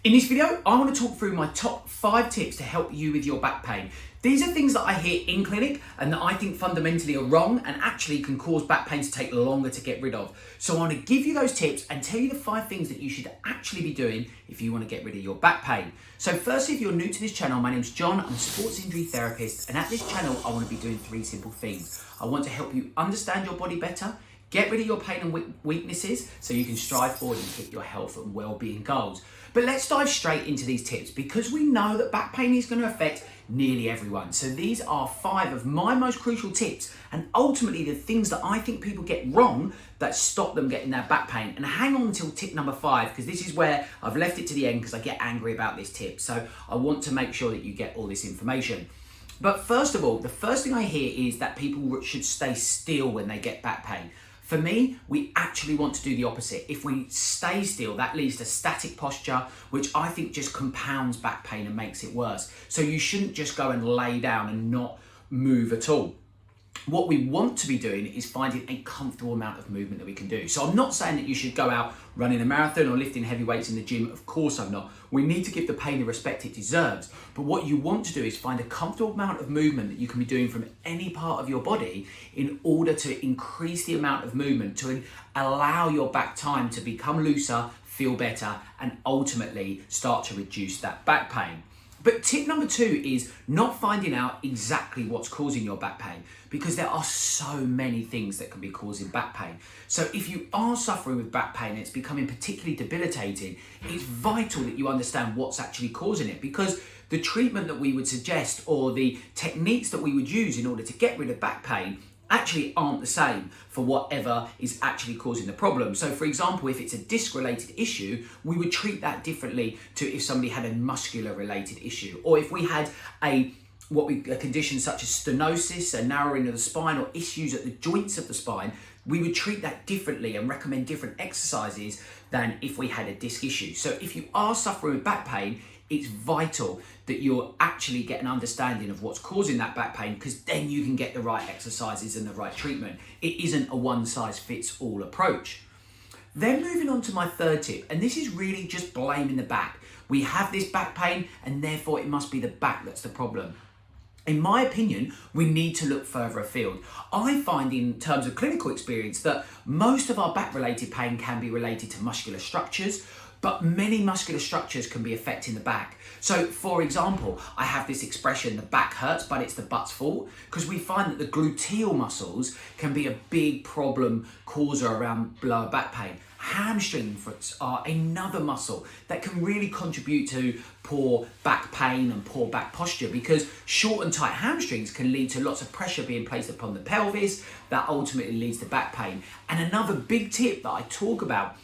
In this video, I want to talk through my top 5 tips to help you with your back pain. These are things that I hear in clinic and that I think fundamentally are wrong and actually can cause back pain to take longer to get rid of. So I want to give you those tips and tell you the 5 things that you should actually be doing if you want to get rid of your back pain. So firstly, if you're new to this channel, my name's Jon, I'm a sports injury therapist, and at this channel, I want to be doing 3 simple things. I want to help you understand your body better, get rid of your pain and weaknesses so you can strive forward and hit your health and well-being goals. But let's dive straight into these tips because we know that back pain is going to affect nearly everyone. So these are 5 of my most crucial tips and ultimately the things that I think people get wrong that stop them getting their back pain. And hang on until tip number 5 because this is where I've left it to the end because I get angry about this tip. So I want to make sure that you get all this information. But first of all, the first thing I hear is that people should stay still when they get back pain. For me, we actually want to do the opposite. If we stay still, that leads to static posture, which I think just compounds back pain and makes it worse. So you shouldn't just go and lay down and not move at all. What we want to be doing is finding a comfortable amount of movement that we can do. So I'm not saying that you should go out running a marathon or lifting heavy weights in the gym. Of course I'm not. We need to give the pain the respect it deserves. But what you want to do is find a comfortable amount of movement that you can be doing from any part of your body in order to increase the amount of movement, to allow your back time to become looser, feel better, and ultimately start to reduce that back pain. But tip number 2 is not finding out exactly what's causing your back pain because there are so many things that can be causing back pain. So if you are suffering with back pain and it's becoming particularly debilitating, it's vital that you understand what's actually causing it because the treatment that we would suggest or the techniques that we would use in order to get rid of back pain actually aren't the same for whatever is actually causing the problem. So for example, if it's a disc related issue, we would treat that differently to if somebody had a muscular related issue, or if we had a condition such as stenosis, a narrowing of the spine, or issues at the joints of the spine, we would treat that differently and recommend different exercises than if we had a disc issue. So if you are suffering with back pain, it's vital that you'll actually get an understanding of what's causing that back pain because then you can get the right exercises and the right treatment. It isn't a one-size-fits-all approach. Then moving on to my 3rd tip, and this is really just blaming the back. We have this back pain and therefore it must be the back that's the problem. In my opinion, we need to look further afield. I find in terms of clinical experience that most of our back-related pain can be related to muscular structures, but many muscular structures can be affecting the back. So for example, I have this expression, the back hurts, but it's the butt's fault, because we find that the gluteal muscles can be a big problem causer around lower back pain. Hamstrings are another muscle that can really contribute to poor back pain and poor back posture because short and tight hamstrings can lead to lots of pressure being placed upon the pelvis that ultimately leads to back pain. And another big tip that I talk about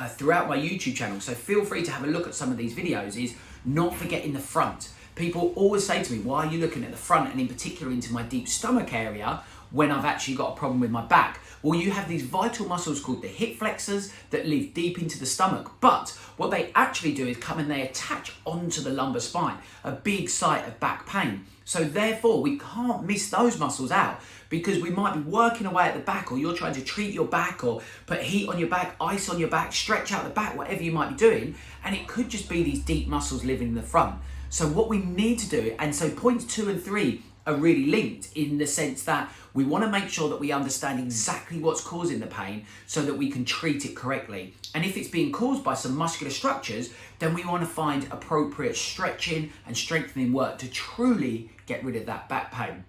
throughout my YouTube channel, so feel free to have a look at some of these videos, is not forgetting the front. People always say to me, why are you looking at the front and in particular into my deep stomach area when I've actually got a problem with my back? Well, you have these vital muscles called the hip flexors that live deep into the stomach, but what they actually do is come and they attach onto the lumbar spine, a big site of back pain. So therefore, we can't miss those muscles out because we might be working away at the back, or you're trying to treat your back or put heat on your back, ice on your back, stretch out the back, whatever you might be doing. And it could just be these deep muscles living in the front. So what we need to do, and so points 2 and 3 are really linked in the sense that we want to make sure that we understand exactly what's causing the pain so that we can treat it correctly. And if it's being caused by some muscular structures, then we want to find appropriate stretching and strengthening work to truly get rid of that back pain.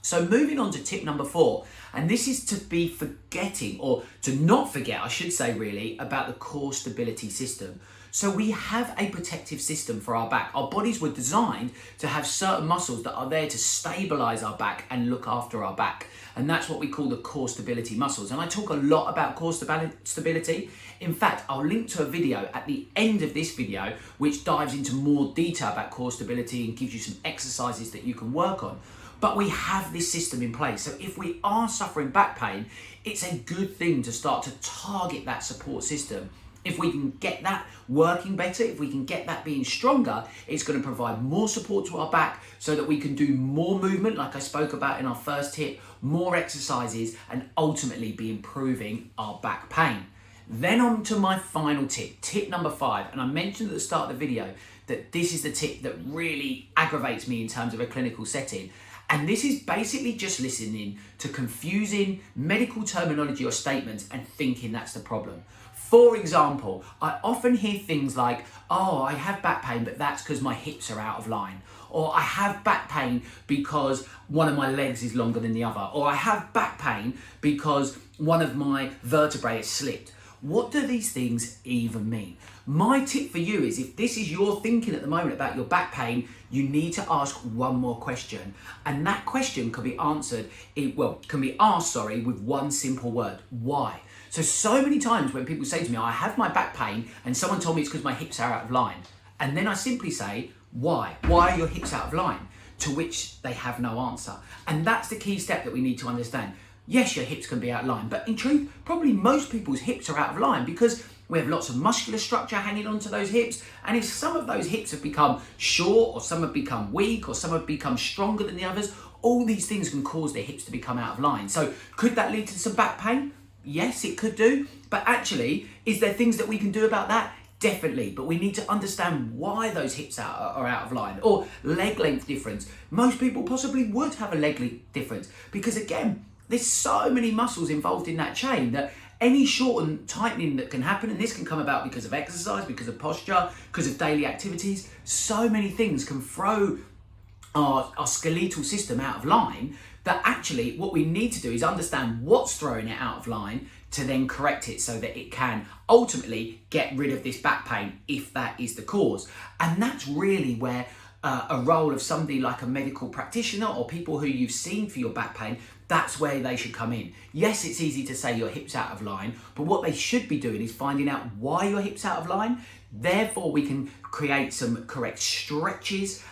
So moving on to tip number 4, and this is to be forgetting, or to not forget, I should say really, about the core stability system. So we have a protective system for our back. Our bodies were designed to have certain muscles that are there to stabilize our back and look after our back. And that's what we call the core stability muscles. And I talk a lot about core stability. In fact, I'll link to a video at the end of this video, which dives into more detail about core stability and gives you some exercises that you can work on. But we have this system in place. So if we are suffering back pain, it's a good thing to start to target that support system. If we can get that working better, if we can get that being stronger, it's going to provide more support to our back so that we can do more movement, like I spoke about in our first tip, more exercises, and ultimately be improving our back pain. Then on to my final tip, tip number 5. And I mentioned at the start of the video that this is the tip that really aggravates me in terms of a clinical setting. And this is basically just listening to confusing medical terminology or statements and thinking that's the problem. For example, I often hear things like, oh, I have back pain, but that's because my hips are out of line. Or I have back pain because one of my legs is longer than the other. Or I have back pain because one of my vertebrae has slipped. What do these things even mean? My tip for you is, if this is your thinking at the moment about your back pain, you need to ask one more question. And that question can be asked, with one simple word: why? So many times when people say to me, I have my back pain, and someone told me it's because my hips are out of line. And then I simply say, why? Why are your hips out of line? To which they have no answer. And that's the key step that we need to understand. Yes, your hips can be out of line, but in truth, probably most people's hips are out of line because we have lots of muscular structure hanging onto those hips. And if some of those hips have become short, or some have become weak, or some have become stronger than the others, all these things can cause their hips to become out of line. So could that lead to some back pain? Yes, it could do. But actually, is there things that we can do about that? Definitely, but we need to understand why those hips are out of line. Or leg length difference. Most people possibly would have a leg length difference because, again, there's so many muscles involved in that chain that any shorten tightening that can happen, and this can come about because of exercise, because of posture, because of daily activities, so many things can throw our skeletal system out of line, that actually what we need to do is understand what's throwing it out of line to then correct it so that it can ultimately get rid of this back pain if that is the cause. And that's really where a role of somebody like a medical practitioner or people who you've seen for your back pain, that's where they should come in. Yes, it's easy to say your hip's out of line, but what they should be doing is finding out why your hip's out of line. Therefore, we can create some correct stretches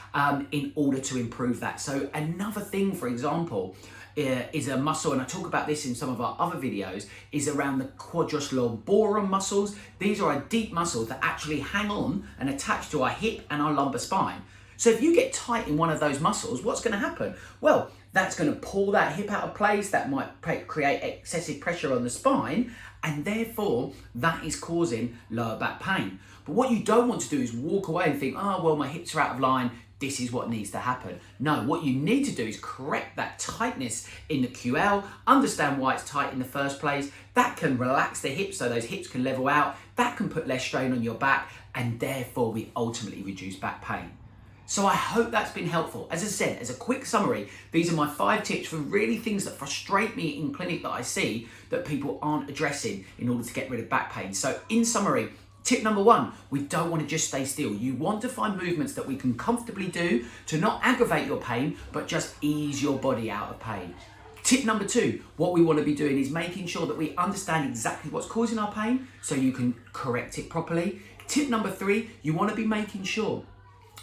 in order to improve that. So another thing, for example, is a muscle, and I talk about this in some of our other videos, is around the quadratus lumborum muscles. These are a deep muscle that actually hang on and attach to our hip and our lumbar spine. So if you get tight in one of those muscles, what's going to happen? Well, that's going to pull that hip out of place. That might create excessive pressure on the spine, and therefore that is causing lower back pain. But what you don't want to do is walk away and think, oh, well, my hips are out of line, this is what needs to happen. No, what you need to do is correct that tightness in the QL, understand why it's tight in the first place. That can relax the hips so those hips can level out. That can put less strain on your back, and therefore we ultimately reduce back pain. So I hope that's been helpful. As I said, as a quick summary, these are my 5 tips for really things that frustrate me in clinic that I see that people aren't addressing in order to get rid of back pain. So in summary, tip number 1, we don't want to just stay still. You want to find movements that we can comfortably do to not aggravate your pain, but just ease your body out of pain. Tip number 2, what we want to be doing is making sure that we understand exactly what's causing our pain so you can correct it properly. Tip number 3, you want to be making sure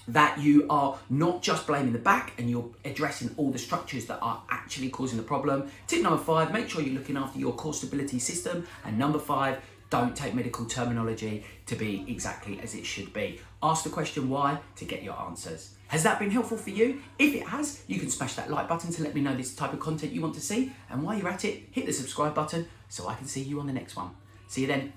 that you are not just blaming the back and you're addressing all the structures that are actually causing the problem. Tip number 5, make sure you're looking after your core stability system. And number 5, don't take medical terminology to be exactly as it should be. Ask the question why to get your answers. Has that been helpful for you? If it has, you can smash that like button to let me know this type of content you want to see. And while you're at it, hit the subscribe button so I can see you on the next one. See you then.